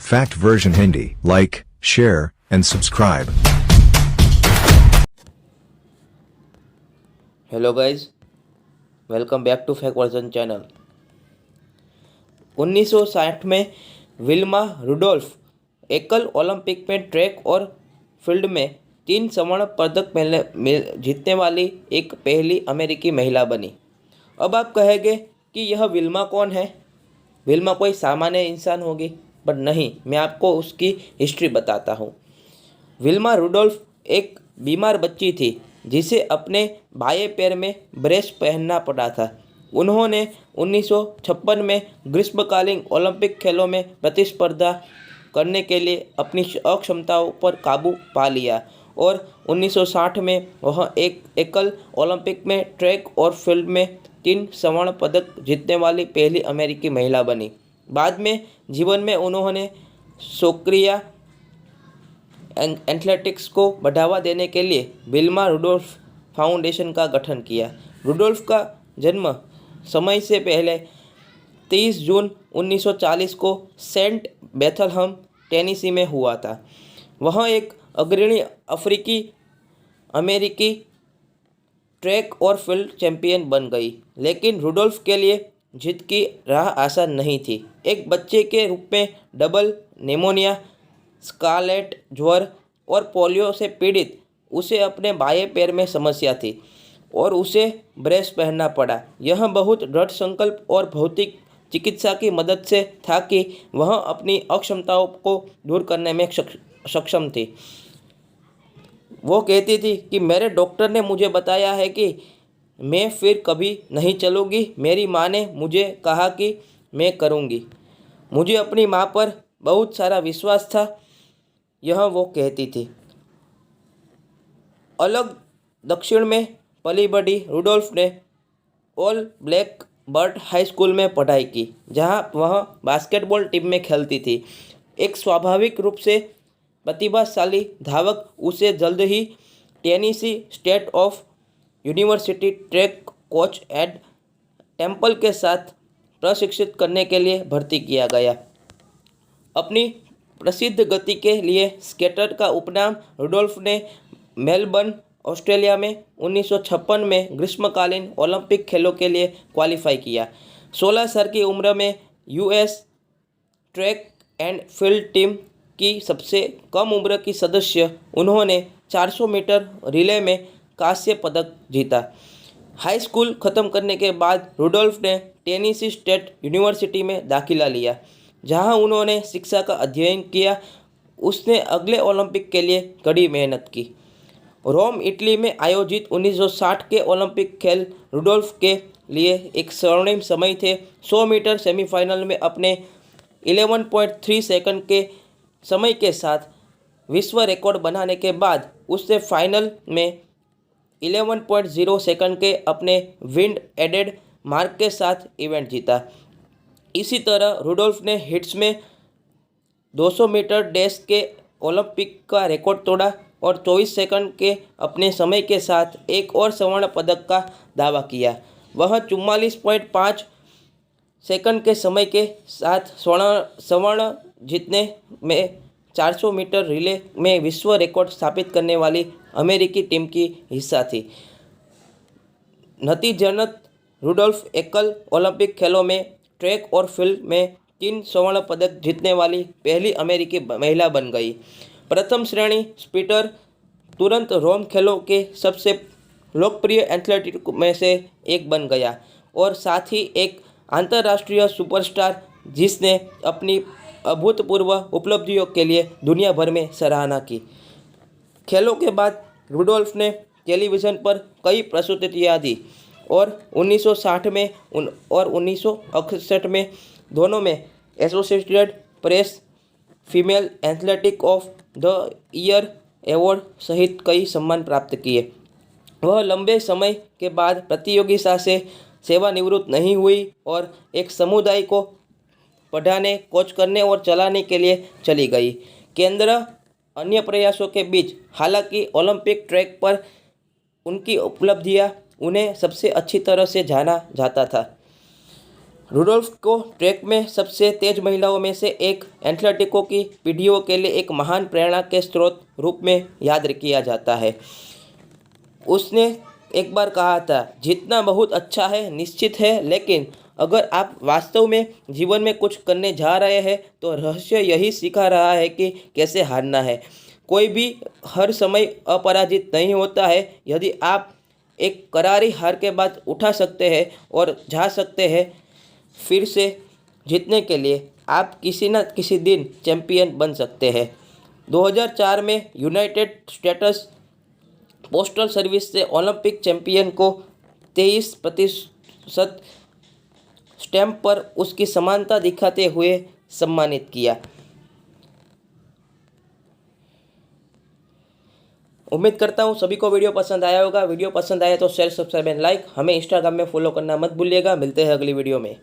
Fact version Hindi. Like, share, and subscribe. Hello guys, welcome back to Fact Version channel. 1960 में Wilma Rudolph एकल Olympic में track और field में 3 स्वर्ण पदक जीतने वाली एक पहली अमेरिकी महिला बनी। अब आप कहेंगे कि यह विल्मा कौन है? विल्मा कोई सामान्य इंसान होगी, बट नहीं, मैं आपको उसकी हिस्ट्री बताता हूँ। विल्मा रुडोल्फ एक बीमार बच्ची थी जिसे अपने बाएं पैर में ब्रेस पहनना पड़ा था। उन्होंने 1956 में ग्रीष्मकालीन ओलंपिक खेलों में प्रतिस्पर्धा करने के लिए अपनी अक्षमताओं पर काबू पा लिया और 1960 में वह एक एकल ओलंपिक में ट्रैक और फील्ड में 3 स्वर्ण पदक जीतने वाली पहली अमेरिकी महिला बनी। बाद में जीवन में उन्होंने सक्रिय एथलेटिक्स को बढ़ावा देने के लिए विल्मा रुडोल्फ फाउंडेशन का गठन किया। रुडोल्फ का जन्म समय से पहले 30 जून 1940 को सेंट बेथलहम, टेनेसी में हुआ था। वह एक अग्रणी अफ्रीकी अमेरिकी ट्रैक और फील्ड चैंपियन बन गई, लेकिन रुडोल्फ के लिए जीत की राह आसान नहीं थी। एक बच्चे के रूप में डबल निमोनिया, स्कारलेट ज्वर और पोलियो से पीड़ित उसे अपने बाएं पैर में समस्या थी और उसे ब्रेस पहनना पड़ा। यह बहुत दृढ़ संकल्प और भौतिक चिकित्सा की मदद से था कि वह अपनी अक्षमताओं को दूर करने में सक्षम थी। वो कहती थी कि मेरे डॉक्टर ने मुझे बताया है कि मैं फिर कभी नहीं चलूँगी। मेरी माँ ने मुझे कहा कि मैं करूँगी। मुझे अपनी माँ पर बहुत सारा विश्वास था, यह वो कहती थी। अलग दक्षिण में पली बड़ी रुडोल्फ ने all black Burt high school में पढ़ाई की, जहां वह बास्केटबॉल टीम में खेलती थी। एक स्वाभाविक रूप से प्रतिभाशाली धावक, उसे जल्द ही Tennessee state of university track coach Ed Temple के साथ प्रशिक्षित करने के लिए भर्ती किया गया। अपनी प्रसिद्ध गति के लिए स्केटर का उपनाम रुडोल्फ ने मेलबर्न, ऑस्ट्रेलिया में 1956 में ग्रीष्मकालीन ओलंपिक खेलों के लिए क्वालिफाई किया। 16 साल की उम्र में US track and field team की सबसे कम उम्र की सदस्य, उन्होंने 400 मीटर रिले में कांस्य पदक जीता। हाई स्कूल खत्म करने के बाद रुडोल्फ ने टेनेसी स्टेट यूनिवर्सिटी में दाखिला लिया, जहां उन्होंने शिक्षा का अध्ययन किया। उसने अगले ओलंपिक के लिए कड़ी मेहनत की। रोम, इटली में आयोजित 1960 के ओलंपिक खेल रुडोल्फ के लिए एक स्वर्णिम समय थे। 100 मीटर सेमीफाइनल में अपने 11.3 सेकंड के समय के साथ विश्व रिकॉर्ड बनाने के बाद उसने फाइनल में 11.0 सेकंड के अपने विंड एडेड मार्क के साथ इवेंट जीता। इसी तरह रुडोल्फ ने हिट्स में 200 मीटर डैश के ओलंपिक का रिकॉर्ड तोड़ा और 24 सेकंड के अपने समय के साथ एक और स्वर्ण पदक का दावा किया। वह 44.5 सेकंड के समय के साथ स्वर्ण जीतने में 400 मीटर रिले में विश्व रिकॉर्ड स्थापित करने वाली अमेरिकी टीम की हिस्सा थी। नतीजतन रुडोल्फ एकल ओलंपिक खेलों में ट्रैक और फील्ड में 3 स्वर्ण पदक जीतने वाली पहली अमेरिकी महिला बन गई। प्रथम श्रेणी स्प्रिंटर तुरंत रोम खेलों के सबसे लोकप्रिय एथलीट में से एक बन गया और साथ ही एक अंतर्राष्ट्रीय सुपरस्टार, जिसने अपनी अभूतपूर्व उपलब्धियों के लिए दुनिया भर में सराहना की। खेलों के बाद रुडोल्फ ने टेलीविज़न पर कई प्रस्तुतियाँ दी और 1960 में और 1968 में दोनों में associated press female athletic of the year award सहित कई सम्मान प्राप्त किए। वह लंबे समय के बाद प्रतियोगिता से सेवानिवृत्त नहीं हुई और एक समुदाय को पढ़ाने, कोच करने और चलाने के लिए चली गई। केंद्र अन्य प्रयासों के बीच, हालांकि ओलंपिक ट्रैक पर उनकी उपलब्धियां उन्हें सबसे अच्छी तरह से जाना जाता था। रुडोल्फ को ट्रैक में सबसे तेज महिलाओं में से एक, एथलेटिकों की पीढ़ियों के लिए एक महान प्रेरणा के स्रोत रूप में याद किया जाता है। उसने एक बार कहा था, जीतना बहुत अच्छा है, निश्चित है, लेकिन अगर आप वास्तव में जीवन में कुछ करने जा रहे हैं तो रहस्य यही सिखा रहा है कि कैसे हारना है। कोई भी हर समय अपराजित नहीं होता है। यदि आप एक करारी हार के बाद उठा सकते हैं और जा सकते हैं फिर से जीतने के लिए, आप किसी न किसी दिन चैंपियन बन सकते हैं। 2004 में यूनाइटेड स्टेट्स पोस्टल सर्विस से ओलंपिक चैंपियन को 23% स्टैम्प पर उसकी समानता दिखाते हुए सम्मानित किया। उम्मीद करता हूँ सभी को वीडियो पसंद आया होगा। वीडियो पसंद आया तो शेयर, सब्सक्राइब एंड लाइक। हमें इंस्टाग्राम में फॉलो करना मत भूलिएगा। मिलते हैं अगली वीडियो में।